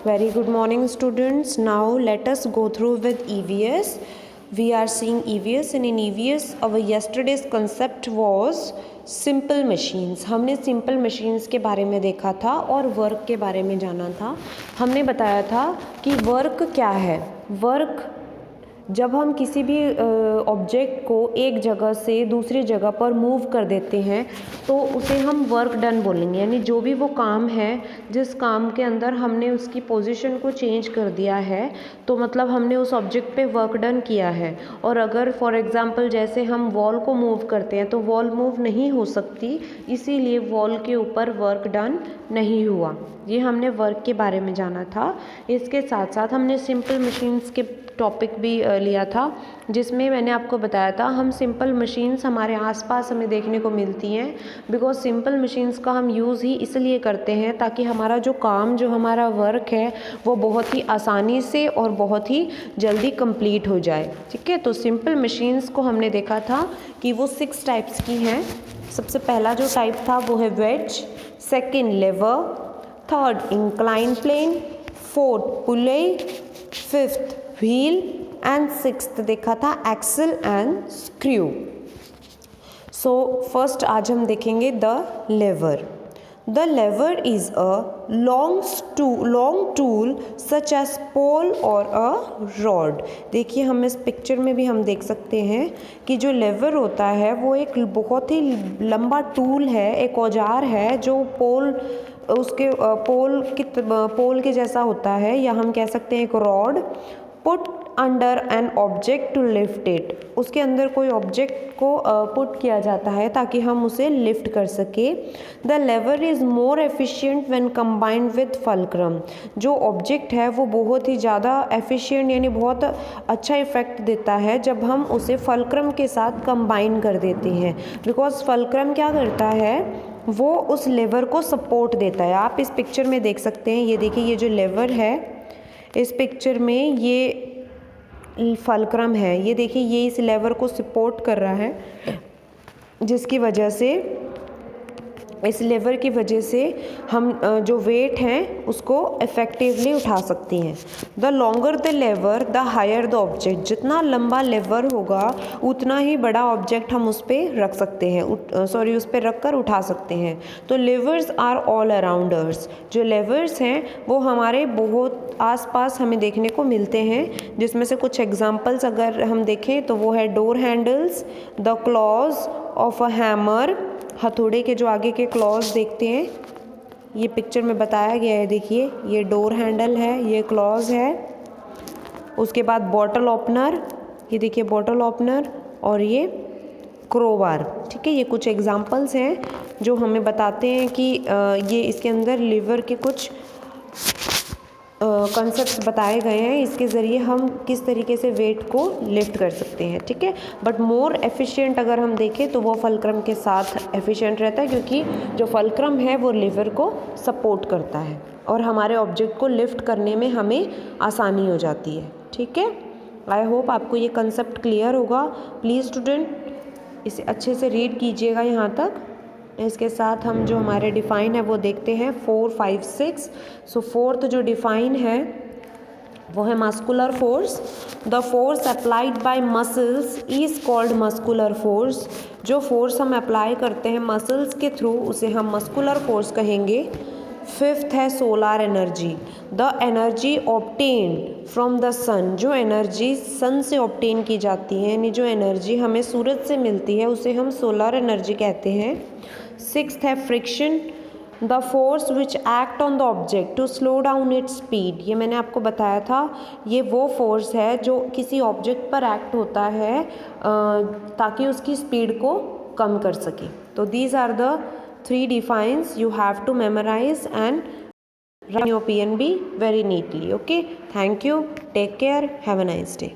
Very good morning, students. Now let us go through with EVS. We are seeing EVS, and in EVS our yesterday's concept was simple machines. हमने simple machines के बारे में देखा था और work के बारे में जाना था. हमने बताया था कि वर्क क्या है. वर्क जब हम किसी भी ऑब्जेक्ट को एक जगह से दूसरी जगह पर मूव कर देते हैं तो उसे हम वर्क डन बोलेंगे. यानी जो भी वो काम है, जिस काम के अंदर हमने उसकी पोजीशन को चेंज कर दिया है, तो मतलब हमने उस ऑब्जेक्ट पे वर्क डन किया है. और अगर फॉर एग्जांपल जैसे हम वॉल को मूव करते हैं तो वॉल मूव नहीं हो सकती, इसीलिए वॉल के ऊपर वर्क डन नहीं हुआ. ये हमने वर्क के बारे में जाना था. इसके साथ साथ हमने सिंपल मशीन्स के टॉपिक भी लिया था, जिसमें मैंने आपको बताया था हम सिंपल मशीन्स हमारे आसपास हमें देखने को मिलती हैं. बिकॉज सिंपल मशीन्स का हम यूज़ ही इसलिए करते हैं ताकि हमारा जो काम, जो हमारा वर्क है, वो बहुत ही आसानी से और बहुत ही जल्दी कंप्लीट हो जाए. ठीक है, तो सिंपल मशीन्स को हमने देखा था कि वो 6 टाइप्स की हैं. सबसे पहला जो टाइप था वो है wedge, second lever, third incline plane, fourth pulley, fifth wheel and sixth देखा था axle and screw. So first आज हम देखेंगे the lever. The lever is a long tool such as pole और अ रॉड. देखिए हम इस पिक्चर में भी हम देख सकते हैं कि जो लेवर होता है वो एक बहुत ही लंबा टूल है, एक औजार है जो उसके पोल के जैसा होता है, या हम कह सकते हैं एक rod. Put under an object to lift it. उसके अंदर कोई ऑब्जेक्ट को पुट किया जाता है ताकि हम उसे लिफ्ट कर सके. The lever is more efficient when combined with fulcrum. जो ऑब्जेक्ट है वो बहुत ही ज़्यादा एफिशिएंट यानी बहुत अच्छा इफेक्ट देता है जब हम उसे फल्क्रम के साथ कंबाइन कर देते हैं. बिकॉज फल्क्रम क्या करता है, वो उस लेवर को सपोर्ट देता है. आप इस पिक्चर में देख सकते हैं, ये देखिए ये जो लेवर है इस पिक्चर में ये फल्क्रम है. ये देखिए ये इस लेवर को सपोर्ट कर रहा है, जिसकी वजह से इस लेवर की वजह से हम जो वेट हैं उसको इफ़ेक्टिवली उठा सकती हैं. The longer the lever the higher the object. जितना लंबा लेवर होगा उतना ही बड़ा ऑब्जेक्ट हम उस पर रख सकते हैं, उस पर रख कर उठा सकते हैं. तो लेवर्स आर ऑल अराउंडर्स. जो लेवर्स हैं वो हमारे बहुत आसपास हमें देखने को मिलते हैं, जिसमें से कुछ एग्जांपल्स अगर हम देखें तो वो है door handles, the clause of a hammer. हथौड़े के जो आगे के क्लॉज देखते हैं, ये पिक्चर में बताया गया है. देखिए ये डोर हैंडल है, ये क्लॉज है. उसके बाद बॉटल ओपनर, ये देखिए बॉटल ओपनर, और ये क्रोबार. ठीक है, ये कुछ एग्जांपल्स हैं जो हमें बताते हैं कि ये इसके अंदर लीवर के कुछ कॉन्सेप्ट्स बताए गए हैं. इसके ज़रिए हम किस तरीके से वेट को लिफ्ट कर सकते हैं. ठीक है, बट मोर एफिशिएंट अगर हम देखें तो वो फल्क्रम के साथ एफिशिएंट रहता है, क्योंकि जो फल्क्रम है वो लिवर को सपोर्ट करता है और हमारे ऑब्जेक्ट को लिफ्ट करने में हमें आसानी हो जाती है. ठीक है, आई होप आपको ये कंसेप्ट क्लियर होगा. प्लीज़ स्टूडेंट इसे अच्छे से रीड कीजिएगा यहाँ तक. इसके साथ हम जो हमारे डिफ़ाइन है वो देखते हैं 4, 5, 6. सो फोर्थ जो डिफ़ाइन है वो है muscular force. The force applied by muscles is called muscular force. जो फोर्स हम अप्लाई करते हैं मसल्स के थ्रू उसे हम मस्कुलर फोर्स कहेंगे. फिफ्थ है solar energy. The energy obtained from the sun. जो एनर्जी सन से ऑब्टेन की जाती है, यानी जो एनर्जी हमें सूरज से मिलती है, उसे हम सोलार एनर्जी कहते हैं. सिक्स्थ है friction. The force which act on the object to slow down its speed. ये मैंने आपको बताया था, ये वो फोर्स है जो किसी ऑब्जेक्ट पर एक्ट होता है ताकि उसकी स्पीड को कम कर सके. तो these are the 3 defines you have to memorize and write your PNB very neatly. Okay, thank you, take care, have a nice day.